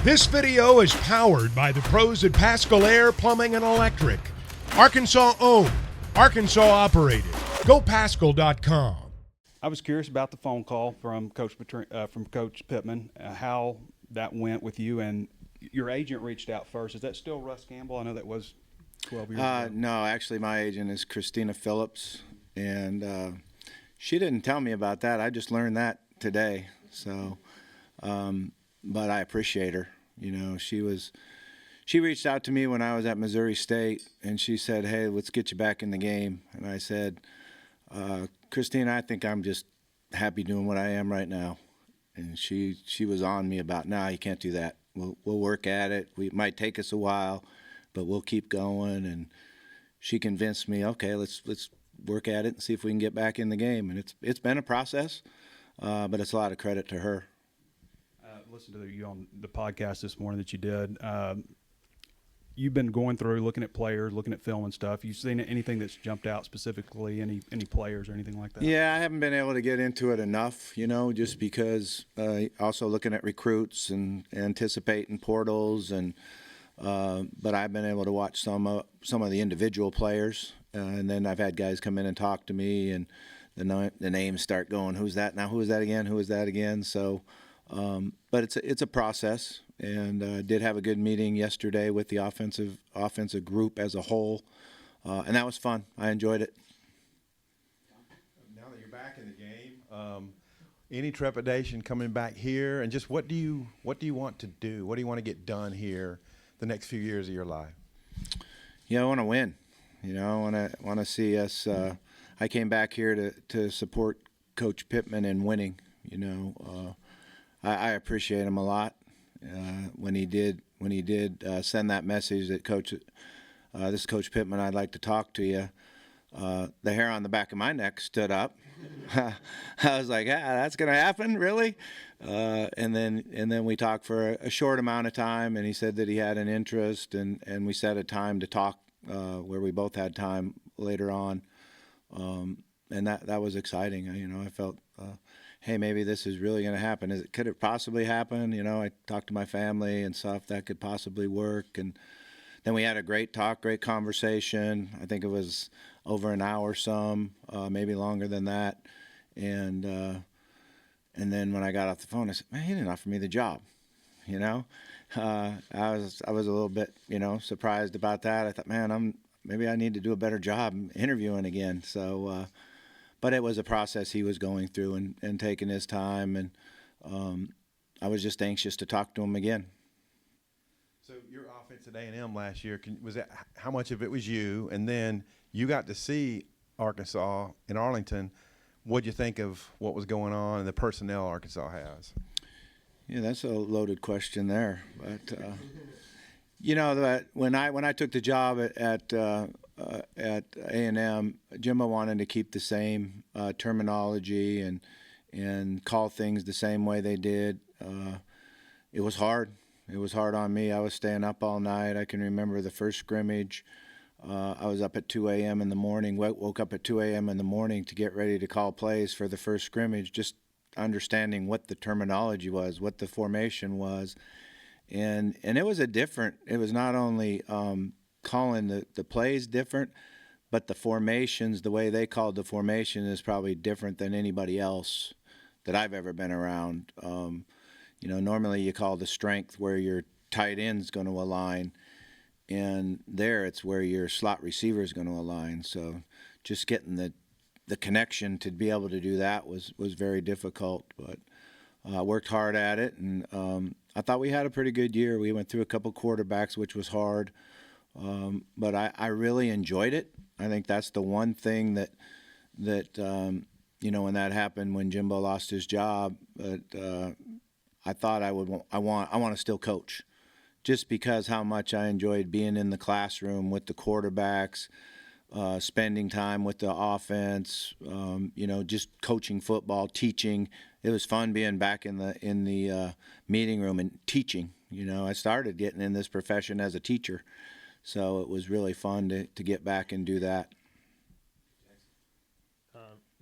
This video is powered by the pros at Pascal Air Plumbing and Electric. Arkansas owned, Arkansas operated. GoPascal.com. I was curious about the phone call from Coach Pittman, how that went with you, and your agent reached out first. Is that still Russ Campbell? I know that was 12 years ago. No, actually my agent is Christina Phillips, and she didn't tell me about that. I just learned that today. So, but I appreciate her. You know, she reached out to me when I was at Missouri State, and she said, "Hey, let's get you back in the game." And I said, "Christine, I think I'm just happy doing what I am right now." And she was on me about, "No, you can't do that. We'll work at it. It might take us a while, but we'll keep going." And she convinced me, "Okay, let's work at it and see if we can get back in the game." And it's been a process, but it's a lot of credit to her. Listened to you on the podcast this morning that you did. You've been going through, looking at players, looking at film and stuff. You seen anything that's jumped out specifically, any players or anything like that? Yeah, I haven't been able to get into it enough, you know, just because also looking at recruits and anticipating portals, and but I've been able to watch some of the individual players, and then I've had guys come in and talk to me, and the names start going, "Who's that now? Who is that again? Who is that again?" So, but it's a process. And did have a good meeting yesterday with the offensive group as a whole, and that was fun. I enjoyed it. Now that you're back in the game, any trepidation coming back here, and just what do you want to do? What do you want to get done here the next few years of your life? Yeah, I want to win. You know, I want to see us. I came back here to support Coach Pittman in winning. You know, I appreciate him a lot. When he did send that message that this is Coach Pittman, I'd like to talk to you, the hair on the back of my neck stood up. I was like, that's gonna happen, really? And then we talked for a short amount of time, and he said that he had an interest, and we set a time to talk where we both had time later on, and that was exciting. You know, I felt. Hey, maybe this is really going to happen. Could it possibly happen? You know, I talked to my family and saw if that could possibly work. And then we had a great talk, great conversation. I think it was over an hour maybe longer than that. And then when I got off the phone, I said, "Man, he didn't offer me the job." You know, I was a little bit, you know, surprised about that. I thought, man, maybe I need to do a better job interviewing again. So. But it was a process he was going through and taking his time, and I was just anxious to talk to him again. So your offense at A&M last year, how much of it was you? And then you got to see Arkansas in Arlington. What'd you think of what was going on and the personnel Arkansas has? Yeah, that's a loaded question there. But you know, that when I took the job at A&M, Jimbo wanted to keep the same terminology and call things the same way they did. It was hard. It was hard on me. I was staying up all night. I can remember the first scrimmage. I was up at 2 a.m. in the morning, woke up at 2 a.m. in the morning to get ready to call plays for the first scrimmage, just understanding what the terminology was, what the formation was. And it was it was not only calling the plays different, but the formations, the way they called the formation is probably different than anybody else that I've ever been around. You know, normally you call the strength where your tight end's going to align, and there it's where your slot receiver is going to align. So just getting the connection to be able to do that was very difficult, but I worked hard at it, and I thought we had a pretty good year. We went through a couple quarterbacks, which was hard. But I really enjoyed it. I think that's the one thing that you know, when that happened, when Jimbo lost his job, but I thought I want to still coach, just because how much I enjoyed being in the classroom with the quarterbacks, spending time with the offense, you know, just coaching football, teaching. It was fun being back in the meeting room and teaching. You know, I started getting in this profession as a teacher. So it was really fun to get back and do that.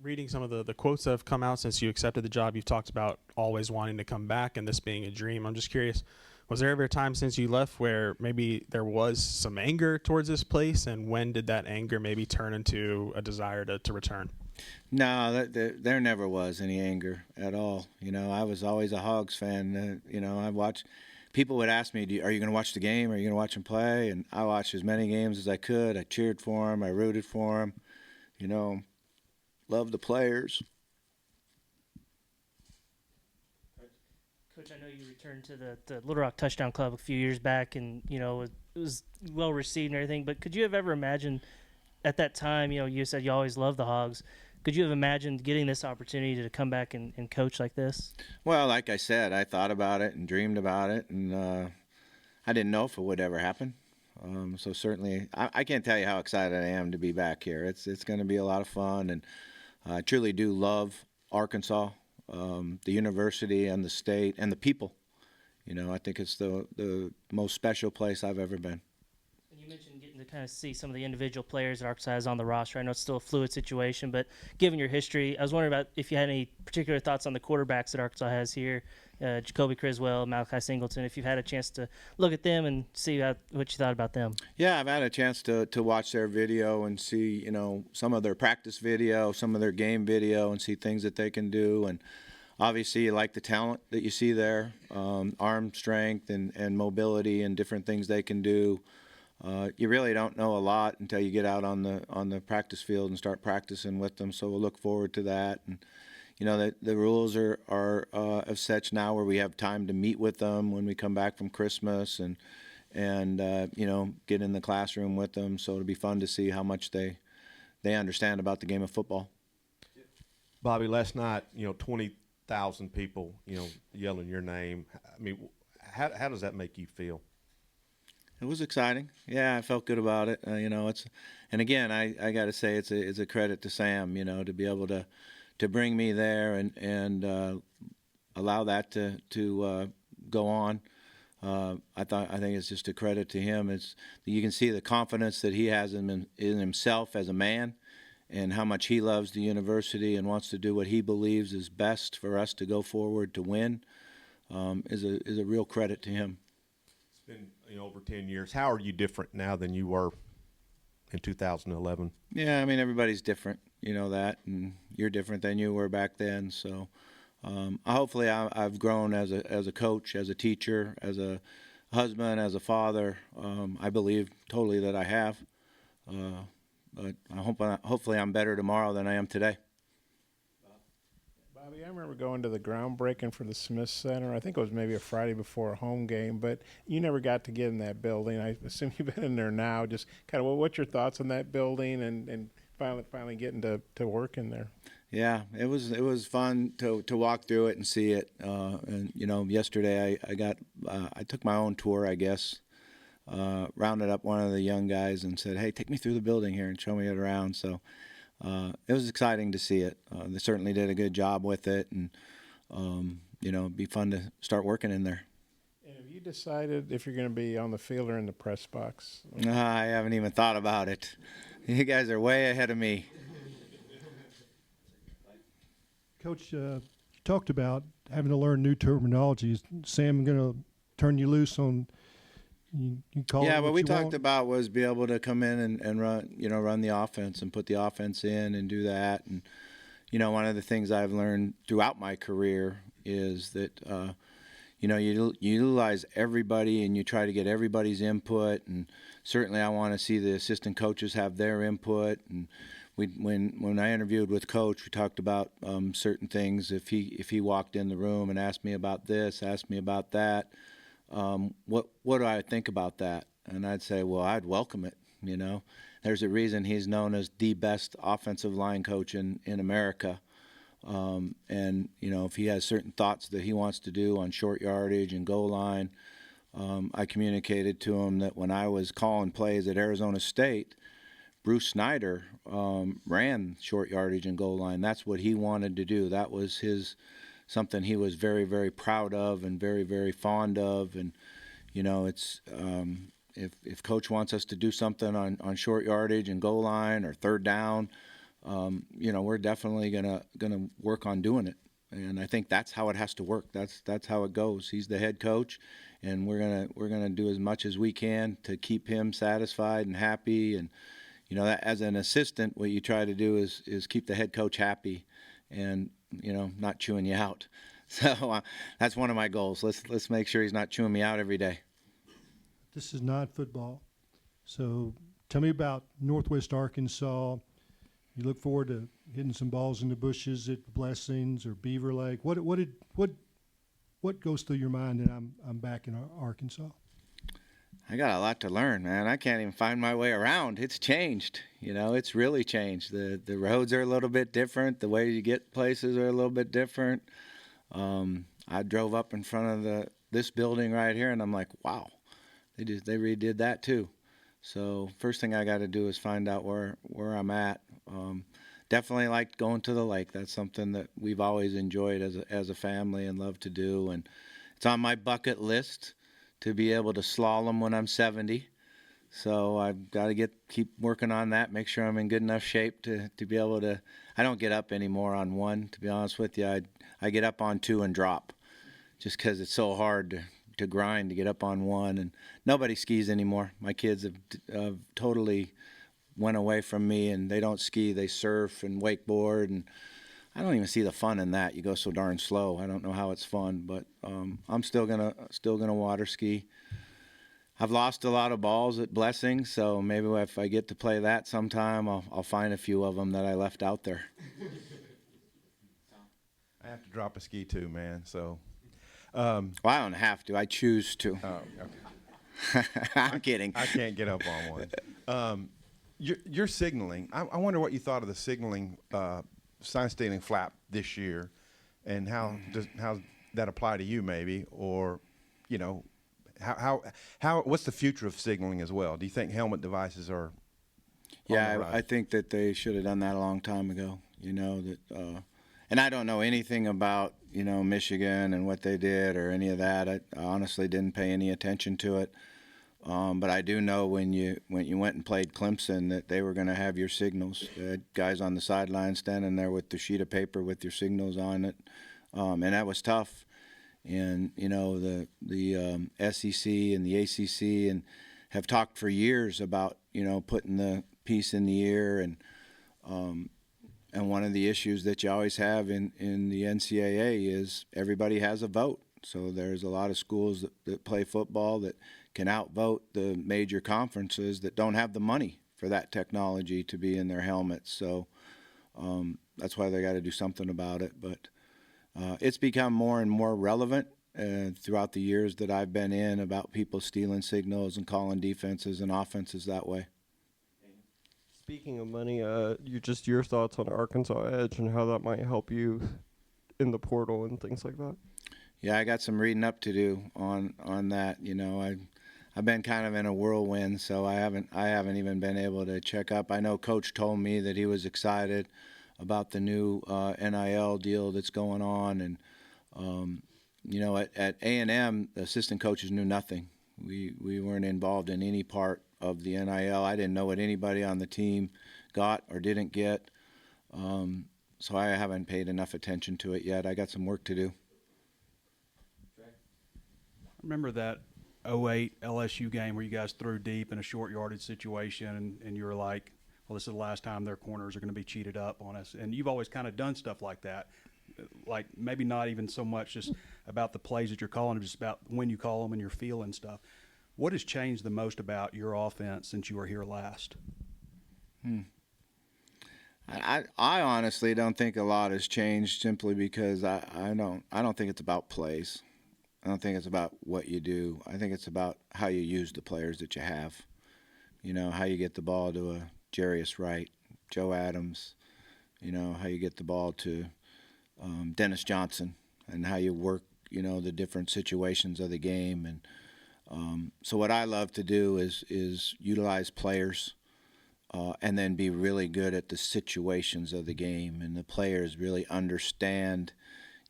Reading some of the quotes that have come out since you accepted the job, you've talked about always wanting to come back and this being a dream. I'm just curious, Was there ever a time since you left where maybe there was some anger towards this place, and when did that anger maybe turn into a desire to return? No, there never was any anger at all. I was always a Hogs fan. I watched. People would ask me, "Are you going to watch the game? Are you going to watch them play?" And I watched as many games as I could. I cheered for them. I rooted for them. Loved the players. Coach, I know you returned to the Little Rock Touchdown Club a few years back, and it was well received and everything. But could you have ever imagined at that time? You said you always loved the Hogs. Could you have imagined getting this opportunity to come back and coach like this? Well, like I said, I thought about it and dreamed about it, and I didn't know if it would ever happen. So certainly, I can't tell you how excited I am to be back here. It's going to be a lot of fun, and I truly do love Arkansas, the university and the state and the people. I think it's the most special place I've ever been. And you mentioned getting to kind of see some of the individual players that Arkansas has on the roster. I know it's still a fluid situation, but given your history, I was wondering about if you had any particular thoughts on the quarterbacks that Arkansas has here, Jacoby Criswell, Malachi Singleton, if you've had a chance to look at them and see what you thought about them. Yeah, I've had a chance to watch their video and see, some of their practice video, some of their game video, and see things that they can do. And obviously, you like the talent that you see there, arm strength and mobility and different things they can do. You really don't know a lot until you get out on the practice field and start practicing with them. So we'll look forward to that. And the rules are of such now where we have time to meet with them when we come back from Christmas and get in the classroom with them. So it'll be fun to see how much they understand about the game of football. Bobby, last night, 20,000 people, yelling your name. I mean, how does that make you feel? It was exciting. Yeah, I felt good about it. And again, I got to say it's a credit to Sam, to be able to bring me there and allow that to go on. I think it's just a credit to him. You can see the confidence that he has in himself as a man, and how much he loves the university and wants to do what he believes is best for us to go forward to win. Is a real credit to him. It's been over 10 years. How are you different now than you were in 2011? Yeah, I mean, everybody's different, that, and you're different than you were back then. So hopefully I've grown as a coach, as a teacher, as a husband, as a father. I believe totally that I have. But hopefully I'm better tomorrow than I am today. Bobby, I remember going to the groundbreaking for the Smith Center. I think it was maybe a Friday before a home game, but you never got to get in that building. I assume you've been in there now. Just kind of what's your thoughts on that building and finally getting to work in there? Yeah, it was fun to walk through it and see it. And yesterday I took my own tour, I guess. Rounded up one of the young guys and said, "Hey, take me through the building here and show me it around." So it was exciting to see it. They certainly did a good job with it, and it'd be fun to start working in there. And have you decided if you're going to be on the field or in the press box? I haven't even thought about it. You guys are way ahead of me. Coach, you talked about having to learn new terminology. Is Sam going to turn you loose on? You call yeah, it what we talked want? about was be able to come in and run the offense and put the offense in and do that. And one of the things I've learned throughout my career is that you utilize everybody and you try to get everybody's input. And certainly I want to see the assistant coaches have their input. And when I interviewed with Coach, we talked about certain things. If he walked in the room and asked me about this, asked me about that. What do I think about that? And I'd say, well, I'd welcome it. There's a reason he's known as the best offensive line coach in America. And if he has certain thoughts that he wants to do on short yardage and goal line, I communicated to him that when I was calling plays at Arizona State, Bruce Snyder ran short yardage and goal line. That's what he wanted to do. That was something he was very, very proud of and very, very fond of. And, it's if Coach wants us to do something on short yardage and goal line or third down, we're definitely gonna work on doing it. And I think that's how it has to work. That's how it goes. He's the head coach, and we're gonna do as much as we can to keep him satisfied and happy. And that, as an assistant, what you try to do is keep the head coach happy, and not chewing you out. So that's one of my goals. Let's make sure he's not chewing me out every day. This is not football. So tell me about Northwest Arkansas. You look forward to hitting some balls in the bushes at Blessings or Beaver Lake. What goes through your mind that I'm back in Arkansas? I got a lot to learn, man. I can't even find my way around. It's changed. It's really changed. The roads are a little bit different. The way you get places are a little bit different. I drove up in front of this building right here, and I'm like, wow, they redid that too. So first thing I got to do is find out where I'm at. Definitely like going to the lake. That's something that we've always enjoyed as a family and love to do. And it's on my bucket list to be able to slalom when I'm 70. So I've got to keep working on that, make sure I'm in good enough shape to be able to. I don't get up anymore on one, to be honest with you. I get up on two and drop just because it's so hard to grind to get up on one. And nobody skis anymore. My kids have totally went away from me, and they don't ski. They surf and wakeboard, and I don't even see the fun in that. You go so darn slow. I don't know how it's fun, but I'm still gonna water ski. I've lost a lot of balls at Blessings, so maybe if I get to play that sometime, I'll find a few of them that I left out there. I have to drop a ski too, man. So. Well, I don't have to. I choose to. Oh, okay. I'm kidding. I can't get up on one. You're signaling. I wonder what you thought of the signaling, sign stealing flap this year, and how that apply to you, maybe, or how what's the future of signaling as well? Do you think helmet devices are? Yeah, I think that they should have done that a long time ago. And I don't know anything about Michigan and what they did or any of that. I honestly didn't pay any attention to it. But I do know when you went and played Clemson that they were going to have your signals. They had guys on the sideline standing there with the sheet of paper with your signals on it, and that was tough. And the SEC and the ACC and have talked for years about putting the piece in the ear, and one of the issues that you always have in the NCAA is everybody has a vote. So there's a lot of schools that play football that can outvote the major conferences that don't have the money for that technology to be in their helmets. So that's why they got to do something about it. But it's become more and more relevant throughout the years that I've been in about people stealing signals and calling defenses and offenses that way. Speaking of money, your thoughts on Arkansas Edge and how that might help you in the portal and things like that. Yeah, I got some reading up to do on that. I've been kind of in a whirlwind, so I haven't even been able to check up. I know Coach told me that he was excited about the new NIL deal that's going on, and at A&M, the assistant coaches knew nothing. We weren't involved in any part of the NIL. I didn't know what anybody on the team got or didn't get, so I haven't paid enough attention to it yet. I got some work to do. Remember that 08 LSU game where you guys threw deep in a short yardage situation, and you were like, well, this is the last time their corners are going to be cheated up on us. And you've always kind of done stuff like that, like maybe not even so much just about the plays that you're calling, just about when you call them and your feel and stuff. What has changed the most about your offense since you were here last? I honestly don't think a lot has changed, simply because I don't think it's about plays. I don't think it's about what you do. I think it's about how you use the players that you have. How you get the ball to a Jarius Wright, Joe Adams, how you get the ball to Dennis Johnson, and how you work, the different situations of the game. And so what I love to do is utilize players and then be really good at the situations of the game, and the players really understand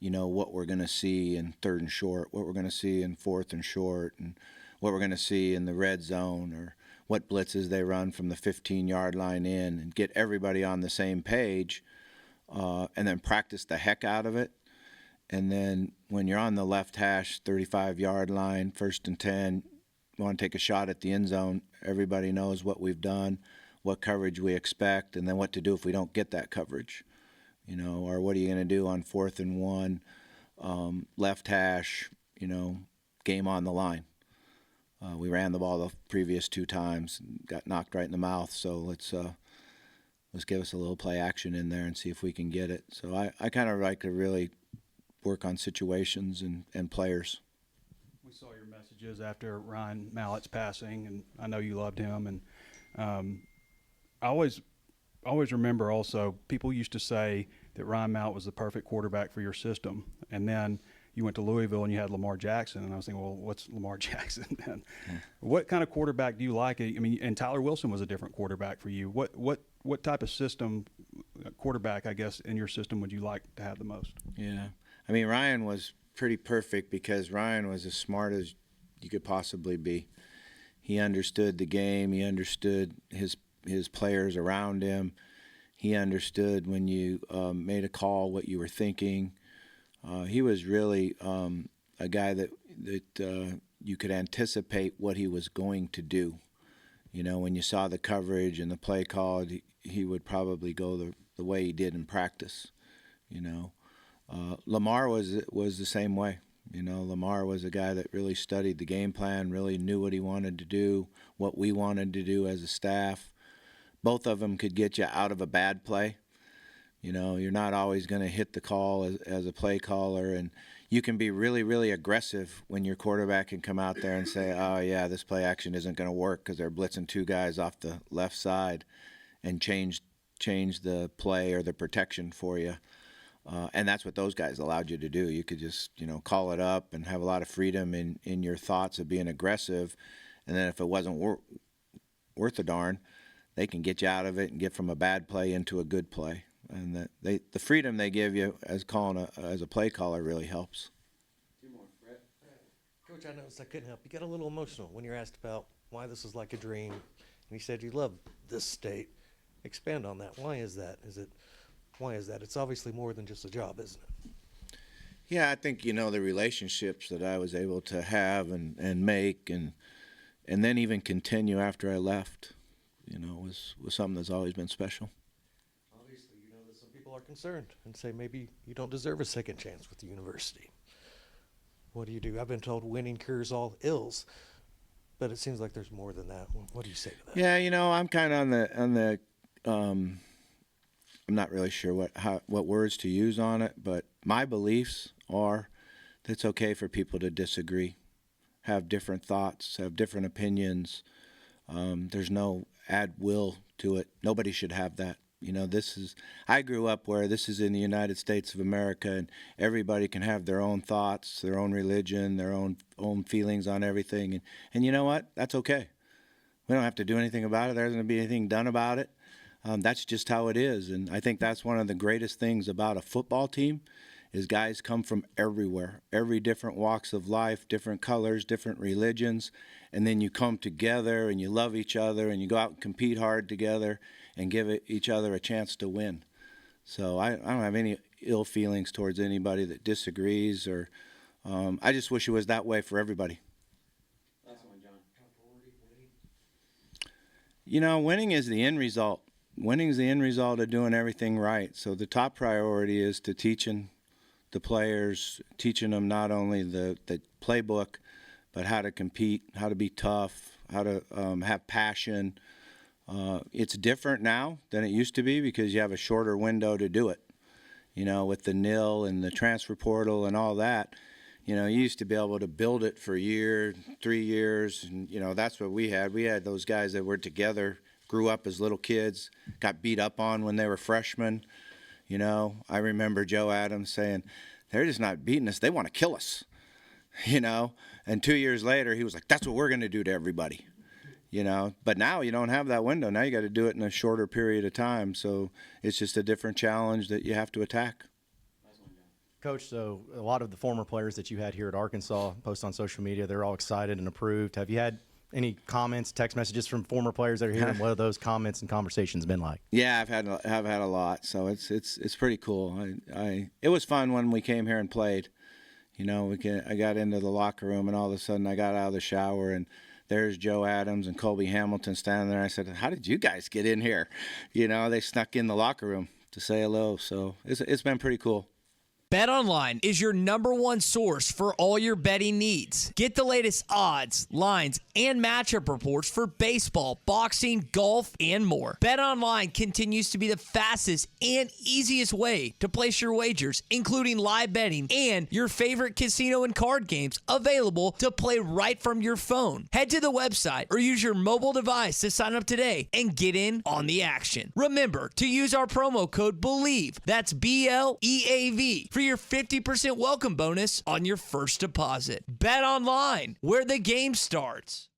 what we're going to see in third and short, what we're going to see in fourth and short, and what we're going to see in the red zone, or what blitzes they run from the 15-yard line in, and get everybody on the same page, and then practice the heck out of it. And then when you're on the left hash, 35-yard line, 1st and 10, you want to take a shot at the end zone. Everybody knows what we've done, what coverage we expect, and then what to do if we don't get that coverage. You know, or what are you going to do on 4th and 1, left hash, you know, game on the line. We ran the ball the previous 2 times, got knocked right in the mouth, so let's give us a little play action in there and see if we can get it. So I kind of like to really work on situations and players. We saw your messages after Ryan Mallett's passing, and I know you loved him. And I always remember also people used to say that Ryan Mallett was the perfect quarterback for your system. And then you went to Louisville and you had Lamar Jackson, and I was thinking, well, what's Lamar Jackson then? What kind of quarterback do you like? I mean, and Tyler Wilson was a different quarterback for you. What type of system, quarterback, I guess, in your system would you like to have the most? Yeah. I mean, Ryan was pretty perfect because Ryan was as smart as you could possibly be. He understood the game. He understood his players around him. He understood when you made a call what you were thinking. He was really a guy that you could anticipate what he was going to do. You know, when you saw the coverage and the play called, he would probably go the way he did in practice. You know, Lamar was the same way. You know, Lamar was a guy that really studied the game plan, really knew what he wanted to do, what we wanted to do as a staff. Both of them could get you out of a bad play. You know, you're not always going to hit the call as a play caller, and you can be really, really aggressive when your quarterback can come out there and say, oh, yeah, this play action isn't going to work because they're blitzing 2 guys off the left side, and change the play or the protection for you. And that's what those guys allowed you to do. You could just, you know, call it up and have a lot of freedom in your thoughts of being aggressive. And then if it wasn't worth a darn, they can get you out of it and get from a bad play into a good play. And the freedom they give you as a play caller really helps. 2 more, Brett. Coach, I noticed I couldn't help. You got a little emotional when you're asked about why this is like a dream, and you said you love this state. Expand on that. Why is that? Why is that? It's obviously more than just a job, isn't it? Yeah, I think, you know, the relationships that I was able to have and make and then even continue after I left, you know, was something that's always been special. Obviously, you know that some people are concerned and say maybe you don't deserve a second chance with the university. What do you do? I've been told winning cures all ills, but it seems like there's more than that. What do you say to that? Yeah, you know, I'm kind of on the I'm not really sure what words to use on it, but my beliefs are that it's okay for people to disagree, have different thoughts, have different opinions. There's no ad will to it. Nobody should have that. You know, I grew up where this is in the United States of America, and everybody can have their own thoughts, their own religion, their own feelings on everything. And you know what? That's okay. We don't have to do anything about it. There isn't going to be anything done about it. That's just how it is. And I think that's one of the greatest things about a football team is guys come from everywhere, every different walks of life, different colors, different religions. And then you come together and you love each other and you go out and compete hard together and give each other a chance to win. So I don't have any ill feelings towards anybody that disagrees, or I just wish it was that way for everybody. Last one, John. Top priority, winning. You know, winning is the end result. Winning is the end result of doing everything right. So the top priority is to teaching the players, teaching them not only the playbook, but how to compete, how to be tough, how to have passion. It's different now than it used to be because you have a shorter window to do it. You know, with the NIL and the transfer portal and all that, you know, you used to be able to build it for a year, 3 years, and, you know, that's what we had. We had those guys that were together, grew up as little kids, got beat up on when they were freshmen. You know, I remember Joe Adams saying, they're just not beating us, they want to kill us. You know, and 2 years later, he was like, that's what we're going to do to everybody. You know, but now you don't have that window. Now you got to do it in a shorter period of time. So it's just a different challenge that you have to attack. Coach, so a lot of the former players that you had here at Arkansas post on social media, they're all excited and approved. Have you had any comments, text messages from former players that are here, and what have those comments and conversations been like? Yeah, I've had a lot, so it's pretty cool. It was fun when we came here and played. You know, I got into the locker room, and all of a sudden I got out of the shower, and there's Joe Adams and Colby Hamilton standing there. I said, "How did you guys get in here?" You know, they snuck in the locker room to say hello. So it's been pretty cool. BetOnline is your #1 source for all your betting needs. Get the latest odds, lines, and matchup reports for baseball, boxing, golf, and more. BetOnline continues to be the fastest and easiest way to place your wagers, including live betting and your favorite casino and card games available to play right from your phone. Head to the website or use your mobile device to sign up today and get in on the action. Remember to use our promo code BELIEVE, that's BLEAV, for your 50% welcome bonus on your first deposit. Bet online, where the game starts.